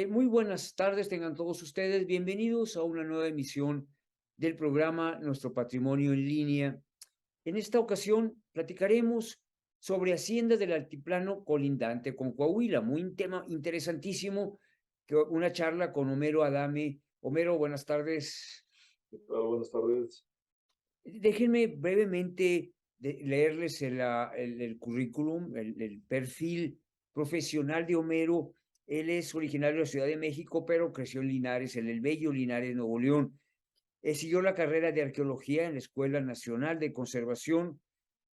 Muy buenas tardes, tengan todos ustedes. Bienvenidos a una nueva emisión del programa Nuestro Patrimonio en Línea. En esta ocasión platicaremos sobre haciendas del altiplano colindante con Coahuila. Tema interesantísimo, una charla con Homero Adame. Homero, buenas tardes. Buenas tardes. Déjenme brevemente leerles el currículum, el perfil profesional de Homero. Él es originario de la Ciudad de México, pero creció en Linares, en el bello Linares, Nuevo León. Siguió la carrera de arqueología en la Escuela Nacional de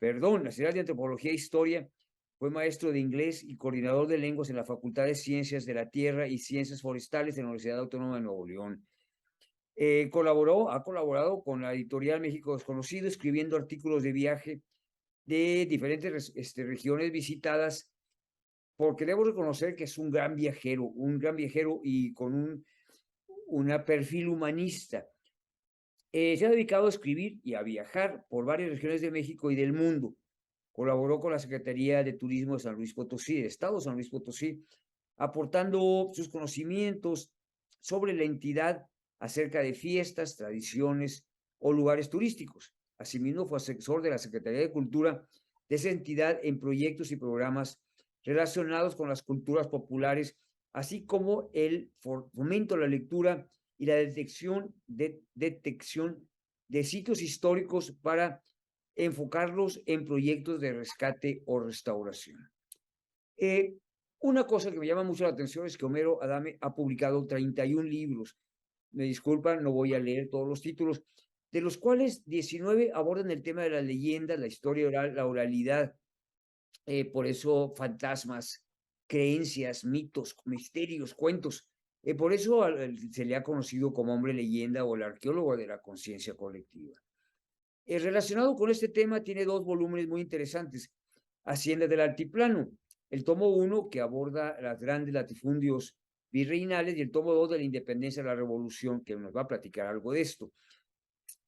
Nacional de Antropología e Historia. Fue maestro de inglés y coordinador de lenguas en la Facultad de Ciencias de la Tierra y Ciencias Forestales de la Universidad Autónoma de Nuevo León. Ha colaborado con la editorial México Desconocido, escribiendo artículos de viaje de diferentes regiones visitadas, porque debo reconocer que es un gran viajero y con un perfil humanista. Se ha dedicado a escribir y a viajar por varias regiones de México y del mundo. Colaboró con la Secretaría de Turismo de San Luis Potosí, del Estado de San Luis Potosí, aportando sus conocimientos sobre la entidad acerca de fiestas, tradiciones o lugares turísticos. Asimismo, fue asesor de la Secretaría de Cultura de esa entidad en proyectos y programas relacionados con las culturas populares, así como el fomento de la lectura y la detección de sitios históricos para enfocarlos en proyectos de rescate o restauración. Una cosa que me llama mucho la atención es que Homero Adame ha publicado 31 libros. Me disculpan, no voy a leer todos los títulos, de los cuales 19 abordan el tema de las leyendas, la historia oral, la oralidad. Por eso fantasmas, creencias, mitos, misterios, cuentos. Por eso se le ha conocido como hombre leyenda o el arqueólogo de la conciencia colectiva. Relacionado con este tema, tiene dos volúmenes muy interesantes. Hacienda del Altiplano, el tomo 1, que aborda las grandes latifundios virreinales, y el tomo 2 de la independencia de la revolución, que nos va a platicar algo de esto.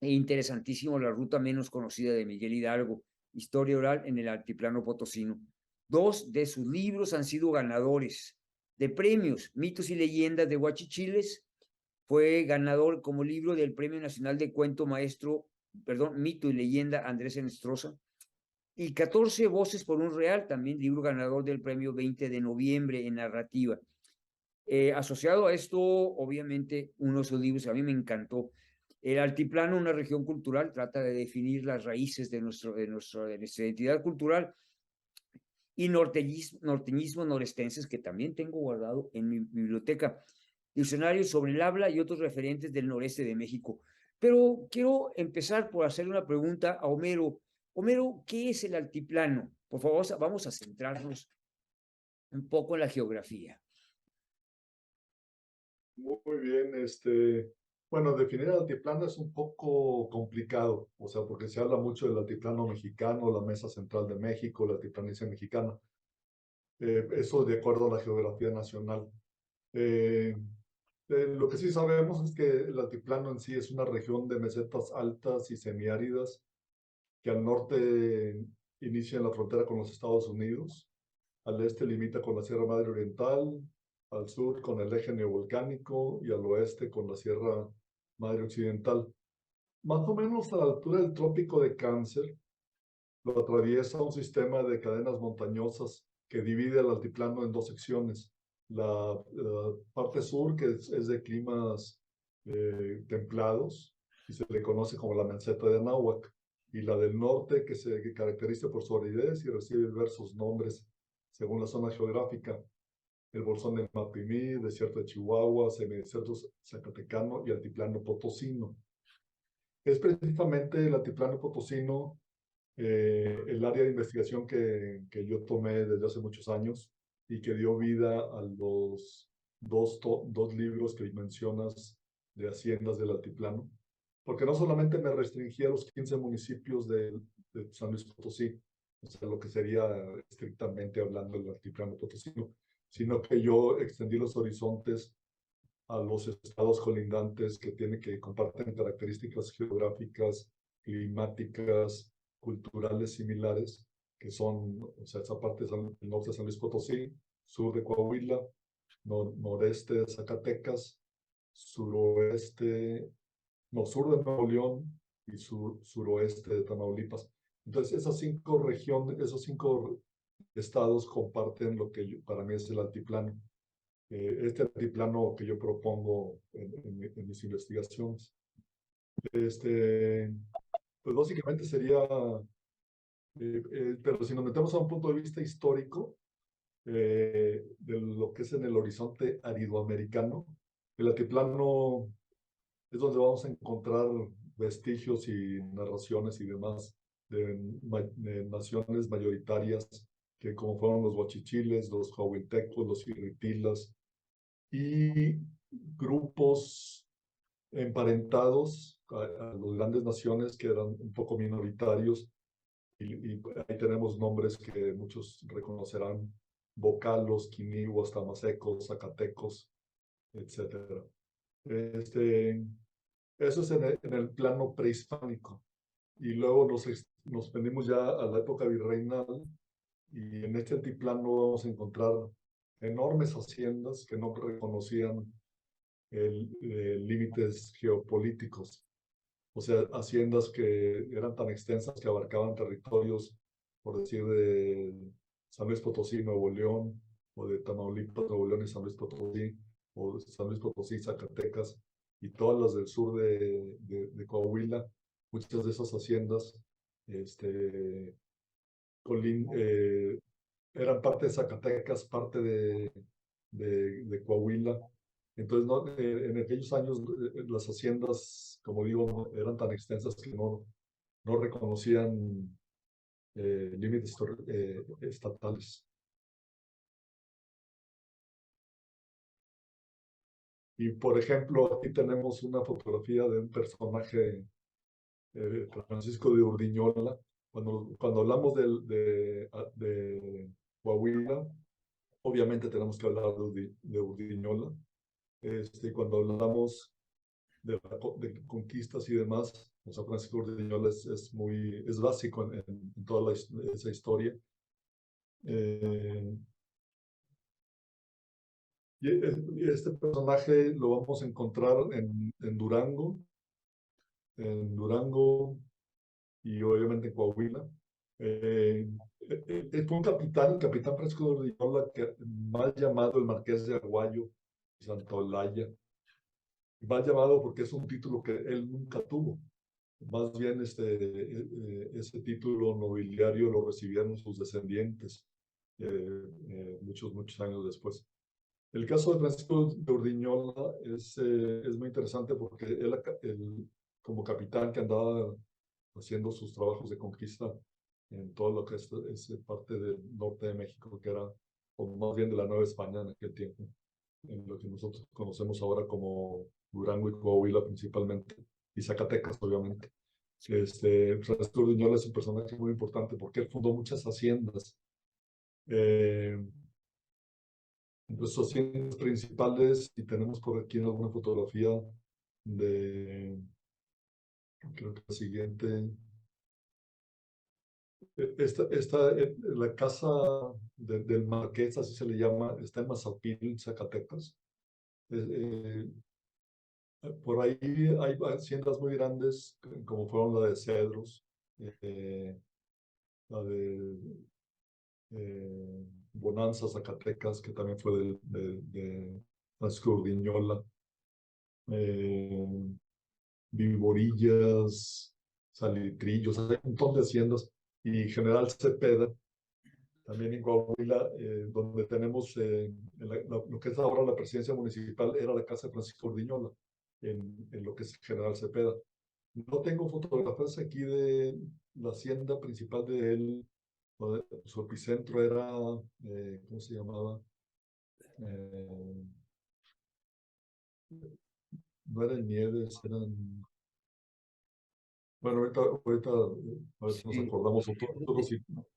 Interesantísimo, la ruta menos conocida de Miguel Hidalgo, historia oral en el altiplano potosino. Dos de sus libros han sido ganadores de premios, Mitos y Leyendas de Huachichiles. Fue ganador como libro del Premio Nacional de Cuento Mito y Leyenda Andrés Enestrosa. Y 14 Voces por un Real, también libro ganador del Premio 20 de Noviembre en narrativa. Asociado a esto, obviamente, uno de sus libros a mí me encantó. El Altiplano, una región cultural, trata de definir las raíces de nuestra identidad cultural, y norteñismos norestenses, que también tengo guardado en mi biblioteca. Diccionarios sobre el habla y otros referentes del noreste de México. Pero quiero empezar por hacerle una pregunta a Homero. Homero, ¿qué es el altiplano? Por favor, vamos a centrarnos un poco en la geografía. Muy bien, bueno, definir el altiplano es un poco complicado, o sea, porque se habla mucho del altiplano mexicano, la Mesa Central de México, la altiplanicie mexicana. Eso de acuerdo a la geografía nacional. Eh, lo que sí sabemos es que el altiplano en sí es una región de mesetas altas y semiáridas que al norte inicia en la frontera con los Estados Unidos, al este limita con la Sierra Madre Oriental, al sur con el eje neovolcánico y al oeste con la Sierra Madre Occidental. Más o menos a la altura del Trópico de Cáncer, lo atraviesa un sistema de cadenas montañosas que divide el altiplano en dos secciones. La parte sur, que es de climas templados, y se le conoce como la meseta de Anáhuac, y la del norte, que se caracteriza por su aridez y recibe diversos nombres según la zona geográfica: el bolsón de Mapimí, desierto de Chihuahua, semidesierto zacatecano y altiplano potosino. Es precisamente el altiplano potosino el área de investigación que yo tomé desde hace muchos años y que dio vida a los dos libros que mencionas de haciendas del altiplano, porque no solamente me restringí a los 15 municipios de San Luis Potosí, o sea, lo que sería estrictamente hablando del altiplano potosino, sino que yo extendí los horizontes a los estados colindantes que comparten características geográficas, climáticas, culturales similares, que son, o sea, esa parte del norte de San Luis Potosí, sur de Coahuila, noreste de Zacatecas, suroeste, no, sur de Nuevo León y suroeste de Tamaulipas. Entonces, esas 5 regiones, esos 5 estados comparten lo que para mí es el altiplano. Este altiplano que yo propongo en mis investigaciones. Pues básicamente sería, pero si nos metemos a un punto de vista histórico, de lo que es en el horizonte aridoamericano, el altiplano es donde vamos a encontrar vestigios y narraciones y demás de naciones mayoritarias, que como fueron los huachichiles, los jahuiltecos, los irritilas, y grupos emparentados a las grandes naciones que eran un poco minoritarios, y ahí tenemos nombres que muchos reconocerán: bocalos, quinihuas, tamasecos, zacatecos, etcétera. Eso es en el plano prehispánico. Y luego nos venimos ya a la época virreinal, y en este altiplano vamos a encontrar enormes haciendas que no reconocían límites geopolíticos. O sea, haciendas que eran tan extensas que abarcaban territorios, por decir, de San Luis Potosí, Nuevo León, o de Tamaulipas, Nuevo León y San Luis Potosí, o de San Luis Potosí, Zacatecas, y todas las del sur de Coahuila. Muchas de esas haciendas este, eran parte de Zacatecas, parte de Coahuila. Entonces, no, en aquellos años las haciendas, como digo, eran tan extensas que no reconocían límites estatales. Y, por ejemplo, aquí tenemos una fotografía de un personaje, Francisco de Urdiñola. Cuando hablamos de Coahuila, obviamente tenemos que hablar de Urdiñola. Cuando hablamos de conquistas y demás, o sea, Francisco Urdiñola es básico en toda esa historia. Y este personaje lo vamos a encontrar en Durango y obviamente en Coahuila. Fue un capitán, el capitán Francisco Urdiñola, mal llamado el Marqués de Aguayo y Santolaya. Mal llamado porque es un título que él nunca tuvo. Más bien ese título nobiliario lo recibieron sus descendientes muchos años después. El caso de Francisco de Urdiñola es muy interesante porque él, como capitán que andaba haciendo sus trabajos de conquista en todo lo que es parte del norte de México, que era, o más bien de la Nueva España en aquel tiempo, en lo que nosotros conocemos ahora como Durango y Coahuila principalmente, y Zacatecas, obviamente. Francisco Urdiñola es un personaje muy importante porque él fundó muchas haciendas. Los haciendas principales, y tenemos por aquí alguna fotografía de, creo que la siguiente. La casa del Marqués, así se le llama, está en Mazapil, Zacatecas. Por ahí hay haciendas muy grandes, como fueron la de Cedros, la de Bonanza, Zacatecas, que también fue de Francisco Urdiñola. Viborillas, Salitrillos, hay un montón de haciendas, y General Cepeda, también en Coahuila, donde tenemos lo que es ahora la presidencia municipal, era la casa de Francisco Urdiñola, en lo que es General Cepeda. No tengo fotografías aquí de la hacienda principal de él, su epicentro era, ¿cómo se llamaba? No eran Nieves, eran... Bueno, ahorita a ver si nos Sí. acordamos todos.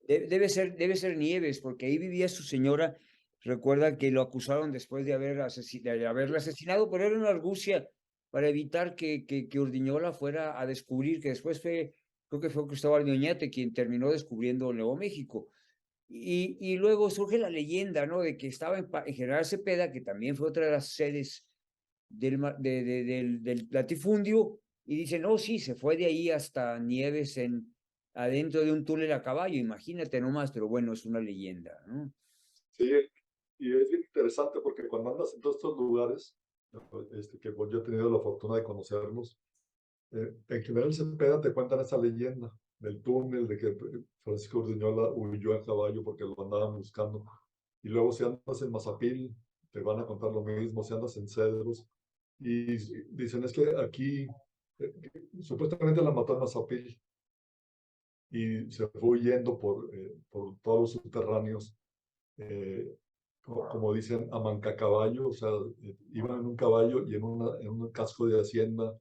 Debe ser Nieves, porque ahí vivía su señora. Recuerda que lo acusaron después de haberla asesinado, pero era una argucia para evitar que Urdiñola fuera a descubrir, que después creo que fue Cristóbal de Oñate quien terminó descubriendo Nuevo México. Y luego surge la leyenda, ¿no? De que estaba en General Cepeda, que también fue otra de las sedes del latifundio, y dicen, no, sí, se fue de ahí hasta Nieves adentro de un túnel a caballo, imagínate nomás, pero bueno, es una leyenda, ¿no? Sí, y es bien interesante porque cuando andas en todos estos lugares, que pues, yo he tenido la fortuna de conocerlos, en General Cepeda te cuentan esa leyenda del túnel, de que Francisco Urdiñola huyó a caballo porque lo andaban buscando. Y luego si andas en Mazapil, te van a contar lo mismo, si andas en Cedros. Y dicen, es que aquí supuestamente la mató en Mazapil y se fue huyendo por todos los subterráneos, eh, como dicen, a mancacaballo, o sea, iban en un caballo y en un casco de hacienda,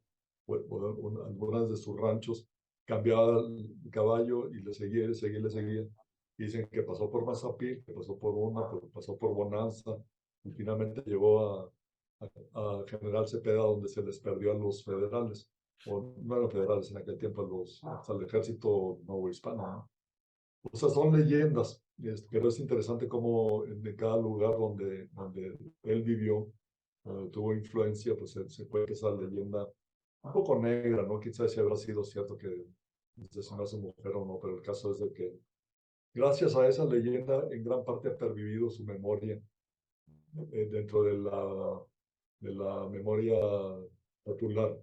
algunas de sus ranchos, cambiaba el caballo y le seguía, le seguía, le seguía. Y dicen que pasó por Mazapil, que pasó por pasó por Bonanza, y finalmente llegó a General Cepeda, donde se les perdió a los federales, o no eran federales en aquel tiempo, al ejército novohispano, ¿no? O sea, son leyendas, pero es interesante cómo de cada lugar donde él vivió, tuvo influencia, pues se puede que esa leyenda un poco negra, ¿no? Quizás si habrá sido cierto que asesinó a su mujer o no, pero el caso es de que gracias a esa leyenda en gran parte ha pervivido su memoria dentro de la memoria popular.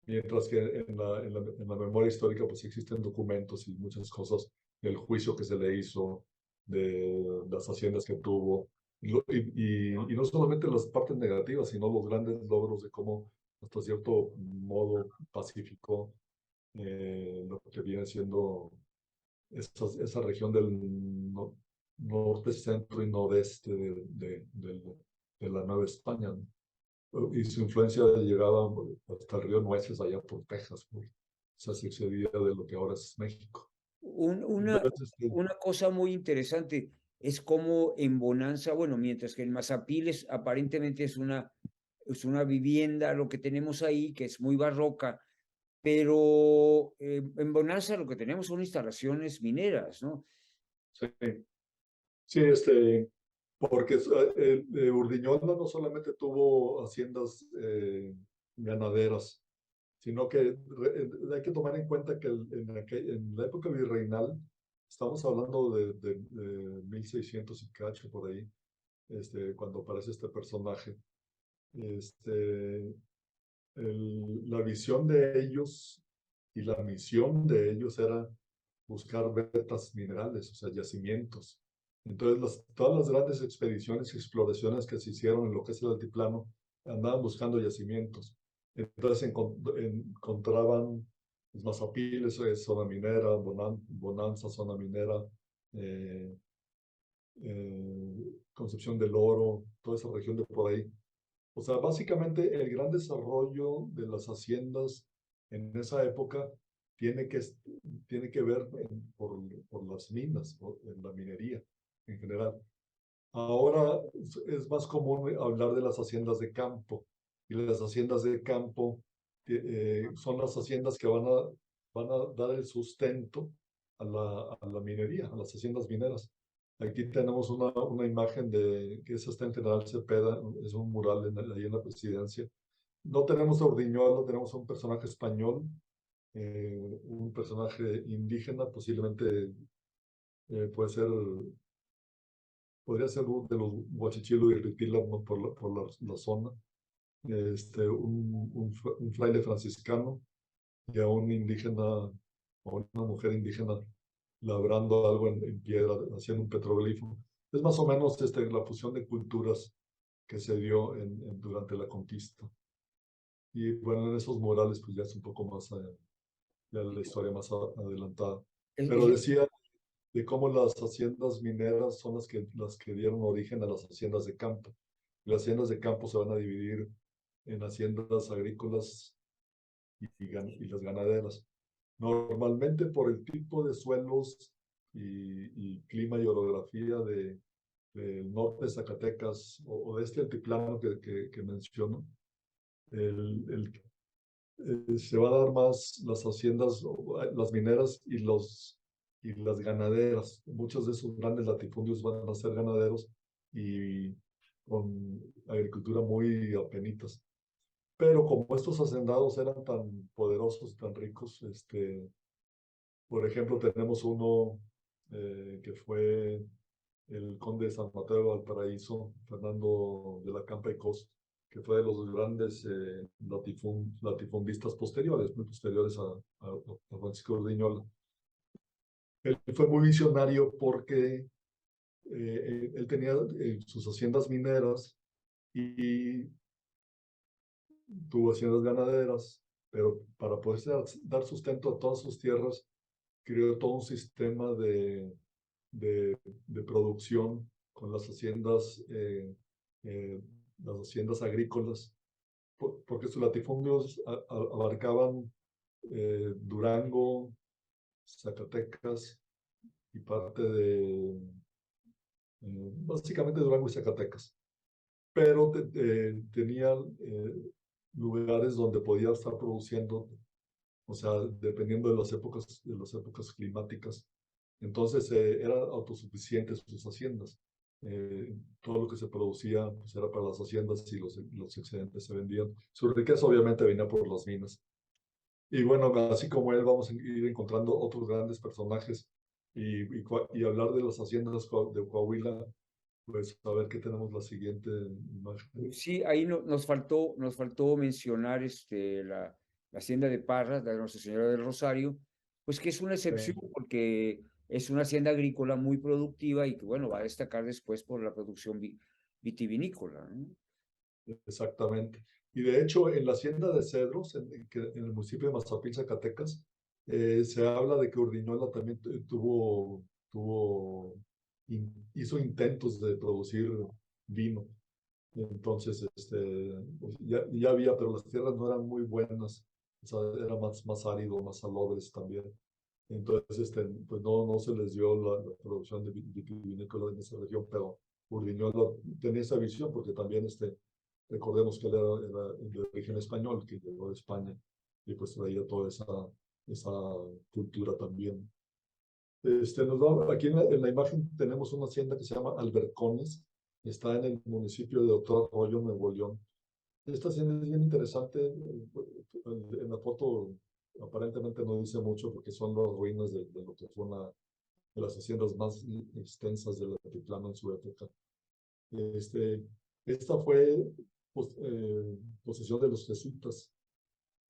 Mientras que en la memoria histórica pues existen documentos y muchas cosas del juicio que se le hizo, de las haciendas que tuvo, y no solamente las partes negativas, sino los grandes logros de cómo hasta cierto modo pacificó lo que viene siendo esa región del norte, centro y nordeste de la Nueva España, ¿no? Y su influencia llegaba hasta el río Nueces, allá por Texas, por esa seccionía de lo que ahora es México. Un- una, Entonces, una cosa muy interesante es cómo en Bonanza, bueno, mientras que en Mazapiles aparentemente es una vivienda, lo que tenemos ahí, que es muy barroca, pero en Bonanza lo que tenemos son instalaciones mineras, ¿no? sí, sí, porque Urdiñola no solamente tuvo haciendas ganaderas, sino que hay que tomar en cuenta que en la época virreinal, estamos hablando de 1600 y cacho por ahí, cuando aparece este personaje, este, la visión de ellos y la misión de ellos era buscar vetas minerales, o sea, yacimientos. Entonces, todas las grandes expediciones y exploraciones que se hicieron en lo que es el altiplano andaban buscando yacimientos. Entonces encontraban los Mazapiles, zona minera, Bonanza, zona minera, eh, Concepción del Oro, toda esa región de por ahí. O sea, básicamente el gran desarrollo de las haciendas en esa época tiene que, tiene que ver por las minas, en la minería en general. Ahora es más común hablar de las haciendas de campo. Y las haciendas de campo son las haciendas que van a dar el sustento a la minería, a las haciendas mineras. Aquí tenemos una imagen que está en General Cepeda, es un mural ahí en la presidencia. No tenemos a Ordiñuelo, tenemos a un personaje español, un personaje indígena, posiblemente puede ser podría ser de los Huachichilo y Ritila, ¿no? por la zona, un fraile franciscano y a un indígena, o una mujer indígena labrando algo en piedra, haciendo un petroglifo. Es más o menos la fusión de culturas que se dio durante la conquista. Y bueno, en esos murales pues ya es un poco más, ya la historia más adelantada. Es- Pero es- decía de cómo las haciendas mineras son las que dieron origen a las haciendas de campo. Las haciendas de campo se van a dividir en haciendas agrícolas y las ganaderas. Normalmente por el tipo de suelos y clima y orografía del norte de Zacatecas o de este altiplano que menciono, el, se va a dar más las haciendas, las mineras y las ganaderas. Muchos de esos grandes latifundios van a ser ganaderos y con agricultura muy apenitas. Pero como estos hacendados eran tan poderosos y tan ricos, por ejemplo, tenemos uno que fue el conde de San Mateo de Valparaíso, Fernando de la Campa y Cos, que fue de los grandes latifundistas posteriores, muy posteriores a Francisco Urdiñola. Él fue muy visionario porque él tenía sus haciendas mineras y tuvo haciendas ganaderas, pero para poder dar sustento a todas sus tierras, creó todo un sistema de producción con eh, las haciendas agrícolas, porque sus latifundios abarcaban Durango, Zacatecas y parte básicamente Durango y Zacatecas, pero tenían lugares donde podía estar produciendo, o sea, dependiendo de las épocas climáticas. Entonces eran autosuficientes sus haciendas. Todo lo que se producía pues, era para las haciendas y los excedentes se vendían. Su riqueza obviamente venía por las minas. Y bueno, así como él, vamos a ir encontrando otros grandes personajes y hablar de las haciendas de Coahuila, pues a ver qué tenemos la siguiente imagen. Sí, ahí nos faltó mencionar la hacienda de Parras, la de Nuestra Señora del Rosario, pues que es una excepción porque es una hacienda agrícola muy productiva y que, bueno, va a destacar después por la producción vitivinícola, ¿no? Exactamente. Y de hecho, en la hacienda de Cedros, en el municipio de Mazapil, Zacatecas, se habla de que Urdiñola también hizo intentos de producir vino. Entonces, pues, ya había, pero las tierras no eran muy buenas. O sea, era más árido, más salobres también. Entonces, pues no se les dio la producción de vitivinícola en esa región, pero Urdiñola tenía esa visión porque también, recordemos que él era de origen español, que llegó de España y pues traía toda esa cultura también. Aquí en la imagen tenemos una hacienda que se llama Albercones, está en el municipio de Doctor Arroyo, Nuevo León. Esta hacienda es bien interesante, en la foto aparentemente no dice mucho porque son las ruinas de lo que fue una de las haciendas más extensas del altiplano en su época. Este, Esta fue posesión de los jesuitas.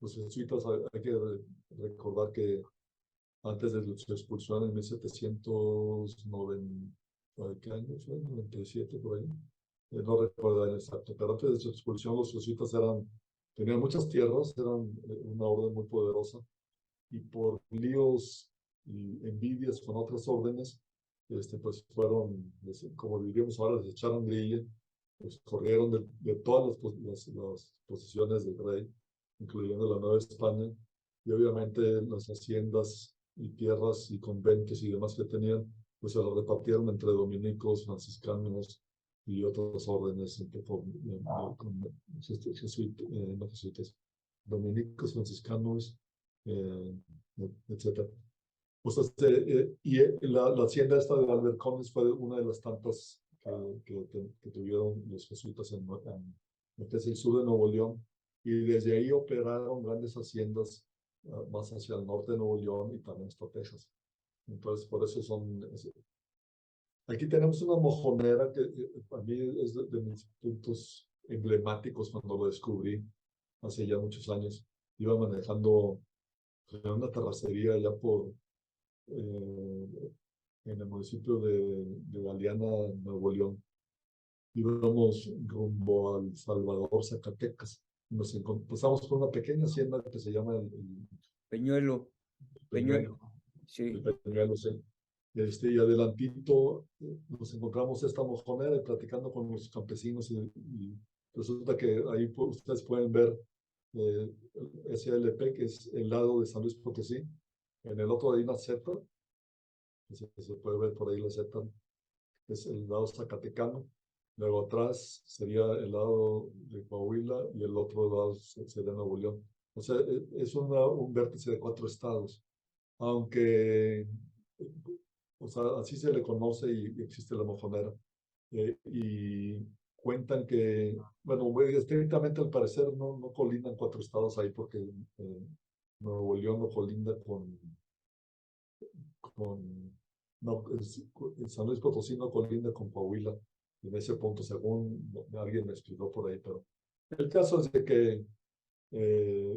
Los jesuitas, hay que recordar que antes de su expulsión en 1790, ¿qué año fue? 97 por ahí. No recuerdo el exacto, pero antes de su expulsión los jesuitas tenían muchas tierras, eran una orden muy poderosa y por líos y envidias con otras órdenes, pues fueron, como diríamos ahora, les echaron grilla, pues corrieron de todas las posesiones del rey, incluyendo la Nueva España, y obviamente las haciendas y tierras y conventos y demás que tenían, pues se las repartieron entre dominicos, franciscanos y otras órdenes, no jesuitas, dominicos, franciscanos, etcétera. Pues la hacienda esta de Albercones fue una de las tantas que tuvieron los jesuitas en lo que es el sur de Nuevo León, y desde ahí operaron grandes haciendas más hacia el norte de Nuevo León y también hasta Texas. Entonces, por eso aquí tenemos una mojonera que para mí es de mis puntos emblemáticos cuando lo descubrí hace ya muchos años. Iba manejando en una terracería allá en el municipio de Galeana, Nuevo León. Íbamos rumbo al Salvador, Zacatecas. Pasamos por una pequeña hacienda que se llama el Peñuelo, Peñuelo. sí. El Peñuelo, sí. Y adelantito nos encontramos esta mojonera y platicando con los campesinos y resulta que ahí ustedes pueden ver SLP, que es el lado de San Luis Potosí. En el otro hay una Z, se puede ver por ahí la Z, es el lado zacatecano. Luego atrás sería el lado de Coahuila y el otro lado sería Nuevo León. O sea, es un vértice de 4 estados. Aunque o sea, así se le conoce y existe la mojonera. Y cuentan que, bueno, estrictamente al parecer no colindan cuatro estados ahí porque Nuevo León no colinda no, San Luis Potosí no colinda con Coahuila en ese punto, según alguien me explicó por ahí, pero el caso es de que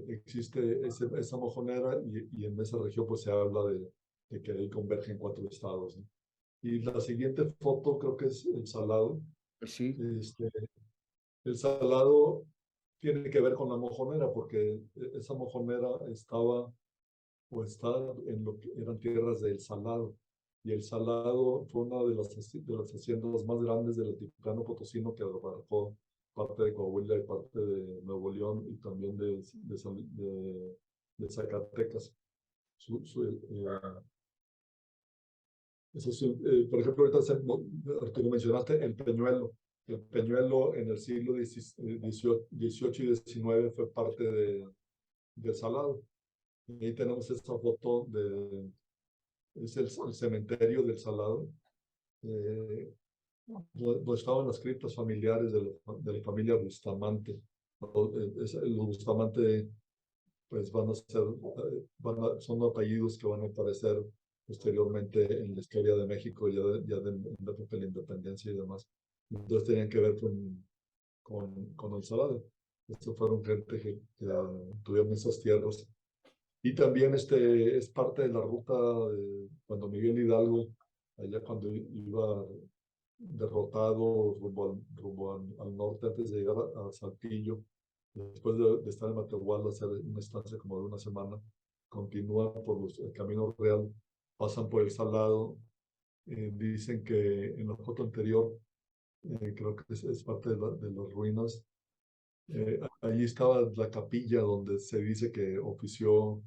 existe esa mojonera y en esa región pues se habla de que ahí convergen cuatro estados, ¿no? Y la siguiente foto creo que es el Salado. Sí, Este, el Salado tiene que ver con la mojonera porque esa mojonera estaba o está en lo que eran tierras del Salado. Y el Salado fue una de las haciendas más grandes del altiplano potosino que abarcó parte de Coahuila y parte de Nuevo León y también de Zacatecas. Por ejemplo, ahorita Arturo, mencionaste el Peñuelo. El Peñuelo en el siglo XVIII y XIX fue parte del Salado. Y ahí tenemos esta foto es el cementerio del Salado, donde estaban las criptas familiares de la familia Bustamante. Los Bustamante pues son apellidos que van a aparecer posteriormente en la historia de México, en la época de la independencia y demás. Entonces tenían que ver con el Salado. Estos fueron gente que tuvieron esas tierras. Y también es parte de la ruta de cuando Miguel Hidalgo, allá cuando iba derrotado rumbo al norte antes de llegar a Saltillo, después de estar en Matehuala, hacer una estancia como de una semana, continúan por el Camino Real, pasan por el Salado, dicen que en la foto anterior, creo que es parte de las ruinas, allí estaba la capilla donde se dice que ofició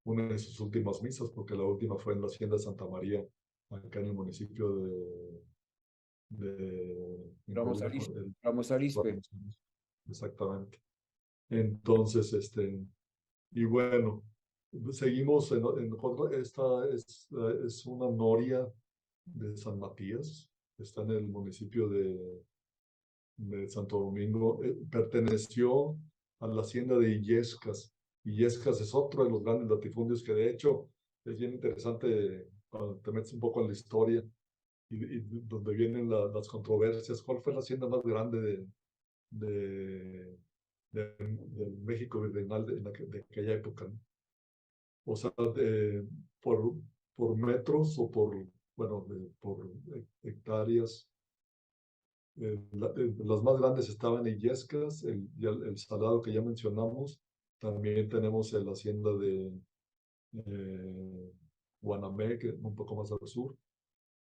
una de sus últimas misas, porque la última fue en la Hacienda de Santa María, acá en el municipio en Ramos Coahuila, Arizpe. Ramos Arizpe. exactamente. Entonces, y bueno, seguimos esta es una noria de San Matías, está en el municipio de Santo Domingo, perteneció a la hacienda de Illescas. Illescas es otro de los grandes latifundios que de hecho es bien interesante cuando te metes un poco en la historia y donde vienen las controversias. ¿Cuál fue la hacienda más grande de, del México virreinal de aquella época, ¿no? O sea, por, por metros o bueno, por hectáreas. Las más grandes estaban en Illescas, el Salado que ya mencionamos. También tenemos la hacienda de Guanamé, que es un poco más al sur,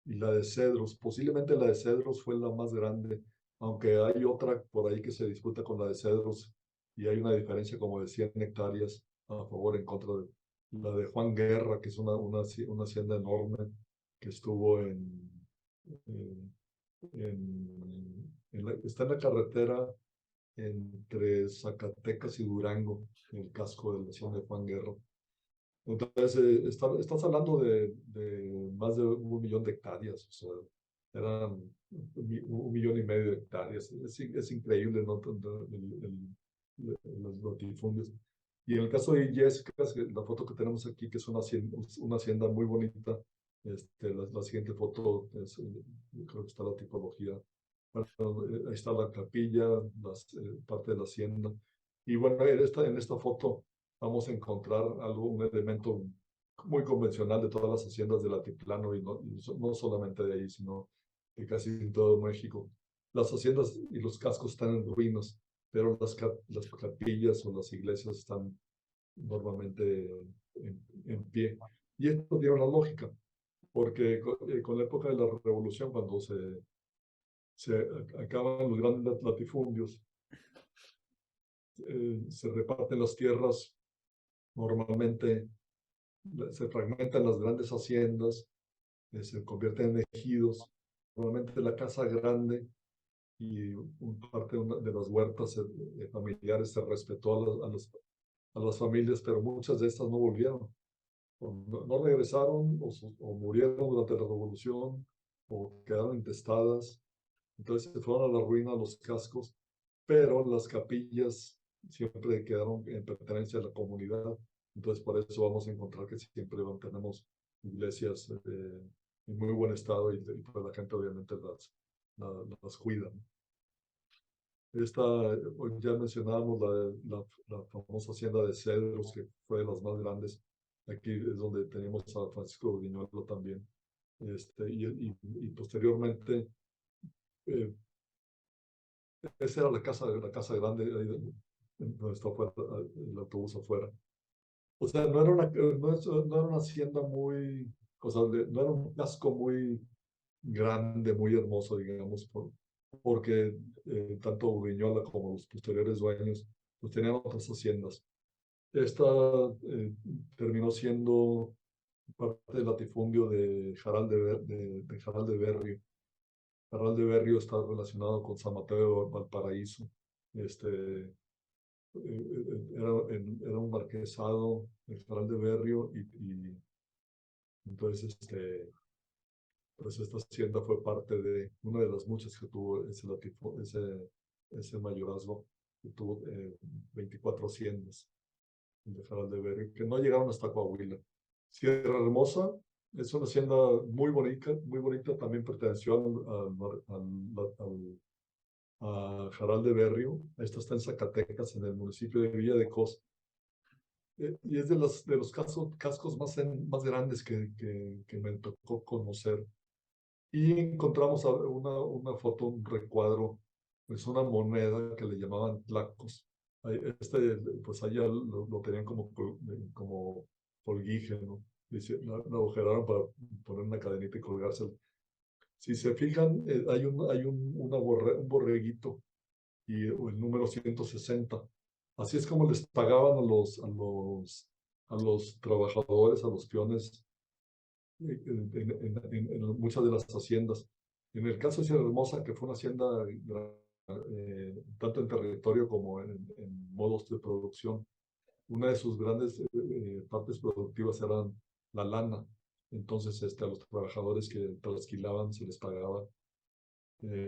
y la de Cedros. Posiblemente la de Cedros fue la más grande, aunque hay otra por ahí que se disputa con la de Cedros y hay una diferencia como de 100 hectáreas a favor en contra de la de Juan Guerra, que es una hacienda enorme que estuvo está en la carretera entre Zacatecas y Durango, en el casco de la hacienda de Juan Guerra. Entonces, estás hablando de más de 1 millón de hectáreas, o sea, eran 1,5 millones de hectáreas. Es increíble, ¿no? Los latifundios. Y en el caso de Illescas, la foto que tenemos aquí, que es una hacienda muy bonita, la siguiente foto, creo que está la tipología. Bueno, ahí está la capilla, parte de la hacienda. Y bueno, en esta foto vamos a encontrar un elemento muy convencional de todas las haciendas del altiplano y no solamente de ahí, sino de casi en todo México. Las haciendas y los cascos están en ruinas, pero las capillas o las iglesias están normalmente en pie. Y esto tiene una lógica, porque con la época de la revolución, cuando se acaban los grandes latifundios, se reparten las tierras. Normalmente se fragmentan las grandes haciendas, se convierten en ejidos. Normalmente la casa grande y parte de las huertas familiares se respetó a las familias, pero muchas de estas no volvieron. o no regresaron o murieron durante la revolución o quedaron intestadas. Entonces se fueron a la ruina los cascos, pero las capillas siempre quedaron en pertenencia a la comunidad. Entonces por eso vamos a encontrar que siempre tenemos iglesias en muy buen estado y pues la gente obviamente las cuida. Esta, ya mencionábamos la famosa hacienda de Cedros, que fue de las más grandes. Aquí es donde tenemos a Francisco Viñuelo también. Y posteriormente, eh, esa era la casa grande, ahí donde está afuera, el autobús afuera. O sea, no era una hacienda muy, o sea, no era un casco muy grande, muy hermoso, digamos, porque tanto Ubiñola como los posteriores dueños pues tenían otras haciendas. Esta terminó siendo parte del latifundio de Jaral de Jaral de Berrio. Jaral de Berrio está relacionado con San Mateo de Valparaíso. Era un marquesado de Jaral de Berrio y entonces pues esta hacienda fue parte de una de las muchas que tuvo ese mayorazgo, que tuvo 24 haciendas de Jaral de Berrio, que no llegaron hasta Coahuila. Sierra Hermosa es una hacienda muy bonita, también perteneció a Jaral de Berrio. Esta está en Zacatecas, en el municipio de Villa de Cos. Y es de los cascos más grandes que me tocó conocer. Y encontramos una foto, un recuadro, pues una moneda que le llamaban tlacos. Pues allá lo tenían como colguije, ¿no? Lo agujeraron para poner una cadenita y colgárselo. Si se fijan, un borreguito y el número 160. Así es como les pagaban a los trabajadores, a los peones en muchas de las haciendas. En el caso de Sierra Hermosa, que fue una hacienda tanto en territorio como en modos de producción, una de sus grandes partes productivas eran la lana. Entonces, a los trabajadores que trasquilaban se les pagaba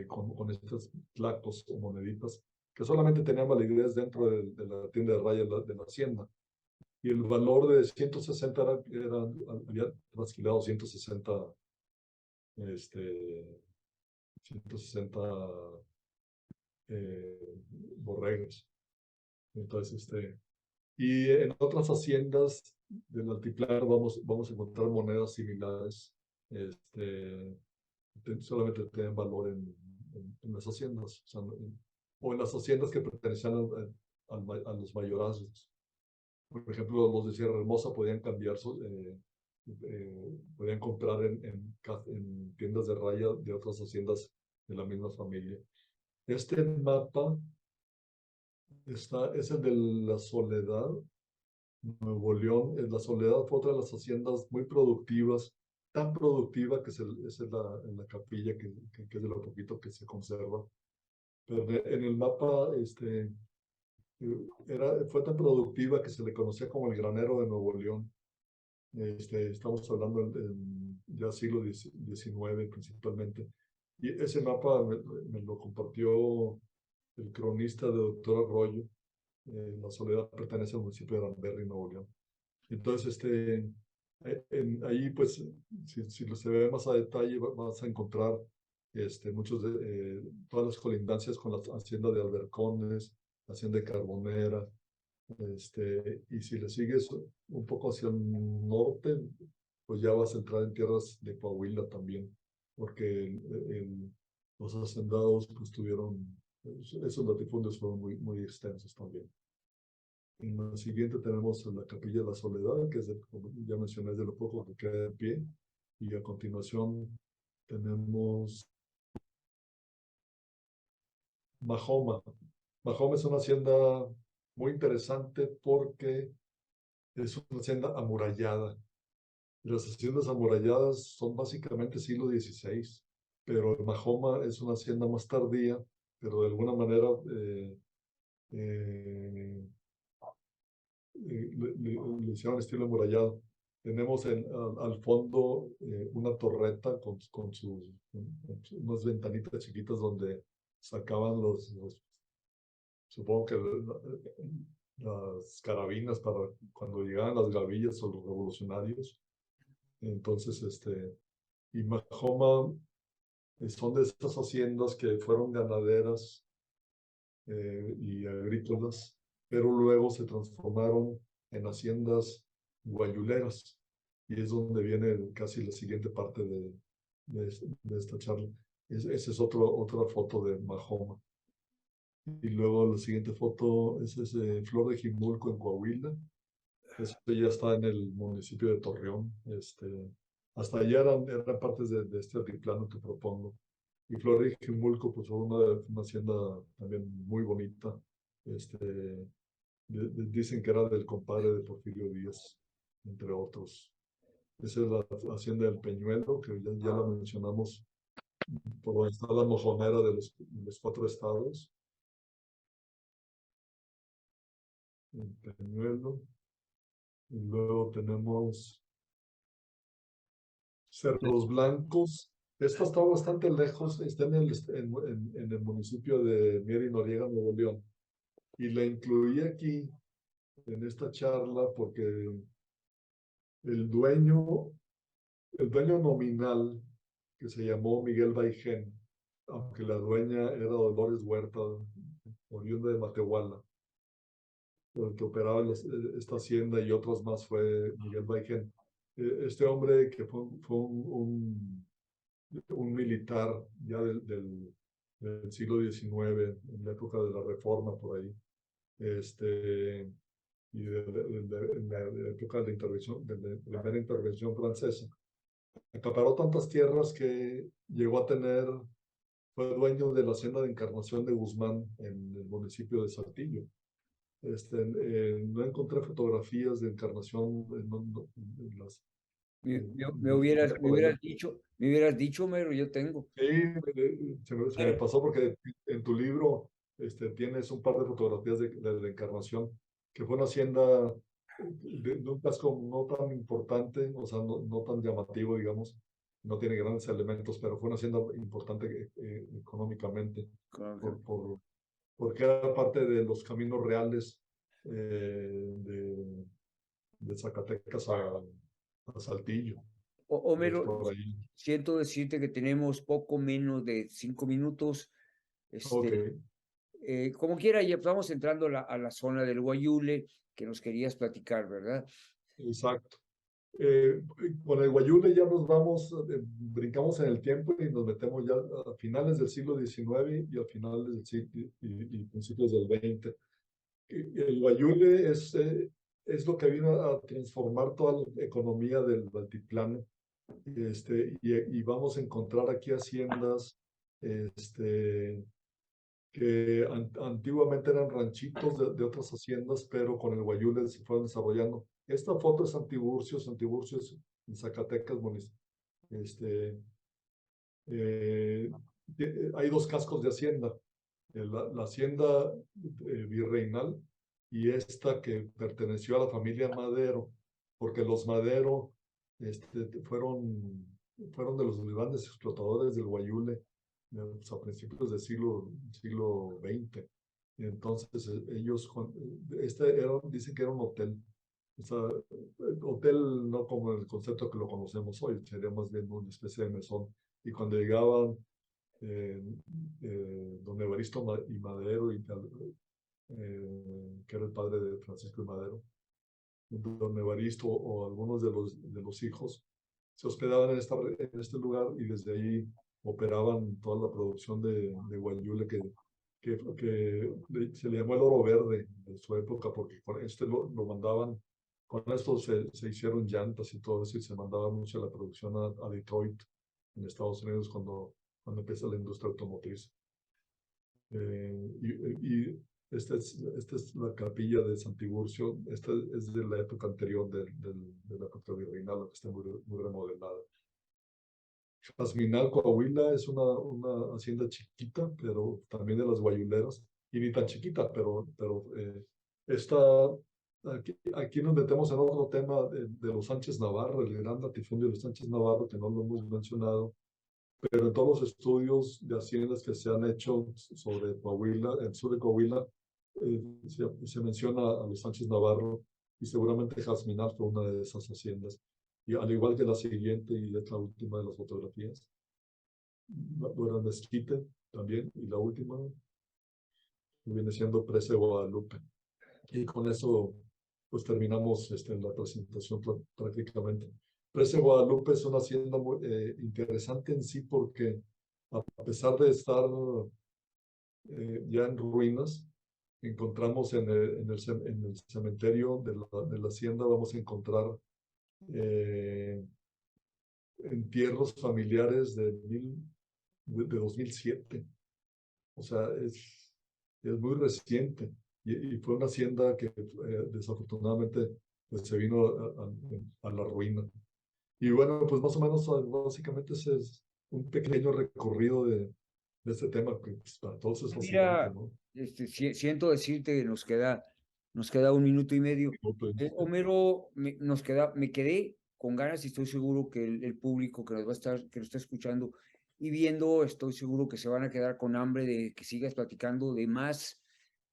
con estos tlacos o moneditas que solamente tenían validez dentro de la tienda de raya de la hacienda. Y el valor de 160 había trasquilado 160 borregos. Entonces, y en otras haciendas del altiplano vamos a encontrar monedas similares. Solamente tienen valor en las haciendas, o en las haciendas que pertenecían a los mayorazgos. Por ejemplo, los de Sierra Hermosa podían podían comprar en tiendas de raya de otras haciendas de la misma familia. Este mapa es el de La Soledad, Nuevo León. La Soledad fue otra de las haciendas muy productivas, tan productiva que es en la capilla, que es de lo poquito que se conserva. Pero en el mapa fue tan productiva que se le conocía como el granero de Nuevo León. Estamos hablando ya siglo XIX principalmente. Y ese mapa me lo compartió el cronista de Doctor Arroyo. La Soledad pertenece al municipio de Danberry, Nuevo León. Entonces, ahí, pues, si se ve más a detalle, vas a encontrar todas las colindancias con la hacienda de Albercones, la hacienda de Carbonera. Y si le sigues un poco hacia el norte, pues ya vas a entrar en tierras de Coahuila también, porque los hacendados pues tuvieron, esos latifundios fueron muy extensos también. En la siguiente tenemos la Capilla de la Soledad, que es, como ya mencioné, de lo poco que queda de pie. Y a continuación tenemos Mahoma. Mahoma es una hacienda muy interesante porque es una hacienda amurallada. Las haciendas amuralladas son básicamente siglo XVI, pero Mahoma es una hacienda más tardía, pero de alguna manera le hicieron estilo amurallado. Tenemos al fondo una torreta con unas ventanitas chiquitas donde sacaban supongo que las carabinas para cuando llegaban las gavillas o los revolucionarios. Entonces, y Majoma son de esas haciendas que fueron ganaderas y agrícolas, pero luego se transformaron en haciendas guayuleras. Y es donde viene casi la siguiente parte de esta charla. Esa es otra foto de Majoma. Y luego la siguiente foto es Flor de Jimulco en Coahuila. Esto ya está en el municipio de Torreón. Hasta allá eran partes de este altiplano que propongo. Y Flor de Jimulco, pues fue una hacienda también muy bonita. Dicen que era del compadre de Porfirio Díaz, entre otros. Esa es la hacienda del Peñuelo, que ya la mencionamos, por donde está la mojonera de los 4 estados. El Peñuelo. Y luego tenemos Cerros Blancos. Esta está bastante lejos, está en el municipio de Mier y Noriega, Nuevo León. Y la incluí aquí en esta charla porque el dueño nominal, que se llamó Miguel Baijén, aunque la dueña era Dolores Huerta, oriunda de Matehuala, el que operaba esta hacienda y otros más fue Miguel Baijén. Este hombre que fue un militar ya del siglo XIX, en la época de la Reforma por ahí, y en la época de la intervención, de la primera intervención francesa. Acaparó tantas tierras que llegó a fue dueño de la hacienda de Encarnación de Guzmán en el municipio de Saltillo. No encontré fotografías de Encarnación en las Me hubieras dicho, Mero, yo tengo. Sí, se me pasó porque en tu libro tienes un par de fotografías de la Encarnación, que fue una hacienda de un casco no tan importante, o sea, no tan llamativo, digamos, no tiene grandes elementos, pero fue una hacienda importante económicamente, porque era parte de los caminos reales de Zacatecas a Saltillo. Homero, Por ahí. siento decirte que tenemos poco menos de 5 minutos. Ok. Como quiera, ya estamos entrando a la zona del Guayule que nos querías platicar, ¿verdad? Exacto. Con el Guayule ya nos vamos, brincamos en el tiempo y nos metemos ya a finales del siglo XIX y a finales del siglo y principios del XX. El Guayule es lo que vino a transformar toda la economía del altiplano. Y vamos a encontrar aquí haciendas que antiguamente eran ranchitos de otras haciendas, pero con el Guayule se fueron desarrollando. Esta foto es Santiburcio es en Zacatecas, hay 2 cascos de hacienda, la hacienda virreinal y esta que perteneció a la familia Madero, porque los Madero fueron de los grandes explotadores del Guayule a principios del siglo XX. Y entonces ellos, dicen que era un hotel. O sea, hotel no como el concepto que lo conocemos hoy, sería más bien una especie de mesón. Y cuando llegaban don Evaristo y Madero, que era el padre de Francisco y Madero, don Evaristo o algunos de los hijos, se hospedaban en este lugar y desde ahí operaban toda la producción de Guayule que se le llamó el oro verde en su época porque con lo mandaban, con esto se hicieron llantas y todo eso y se mandaba mucho la producción a Detroit en Estados Unidos cuando empieza la industria automotriz. Y esta es la capilla de Santiburcio. Esta es de la época anterior de la época virreinal, que está muy remodelada. Jazminal, Coahuila, es una hacienda chiquita, pero también de las guayuleras, y ni tan chiquita, pero está aquí nos metemos en otro tema de los Sánchez Navarro, el gran latifundio de los Sánchez Navarro, que no lo hemos mencionado, pero en todos los estudios de haciendas que se han hecho sobre Coahuila, el sur de Coahuila, se menciona a los Sánchez Navarro y seguramente Jazminal fue una de esas haciendas. Y al igual que la siguiente y es la última de las fotografías, bueno, Mezquite también, y la última viene siendo Presa de Guadalupe. Y con eso, pues terminamos la presentación prácticamente. Presa de Guadalupe es una hacienda muy interesante en sí porque a pesar de estar ya en ruinas, encontramos en el cementerio de la hacienda, vamos a encontrar entierros familiares de 2007. O sea, es muy reciente y fue una hacienda que desafortunadamente pues, se vino a la ruina. Y bueno, pues más o menos, básicamente ese es un pequeño recorrido de este tema que pues, para todos es fascinante, Mira, ¿no? siento decirte que nos queda 1 minuto y medio. Pues, Homero, me quedé con ganas y estoy seguro que el público que nos va a estar, que nos está escuchando y viendo, estoy seguro que se van a quedar con hambre de que sigas platicando de más.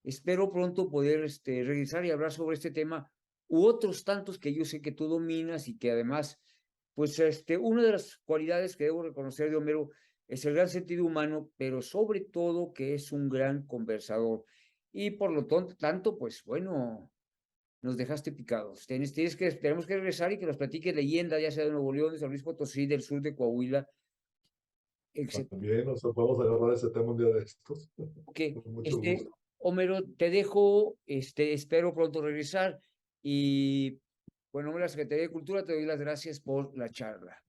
Espero pronto poder regresar y hablar sobre este tema u otros tantos que yo sé que tú dominas y que además, pues, una de las cualidades que debo reconocer de Homero es el gran sentido humano, pero sobre todo que es un gran conversador. Y por lo tanto, pues bueno, nos dejaste picados. Tenemos que regresar y que nos platiques leyendas, ya sea de Nuevo León, de San Luis Potosí, del sur de Coahuila, etc. también, o sea, vamos a agarrar ese tema un día de estos. Ok, Con mucho gusto. Homero, te dejo, espero pronto regresar y bueno, en la Secretaría de Cultura te doy las gracias por la charla.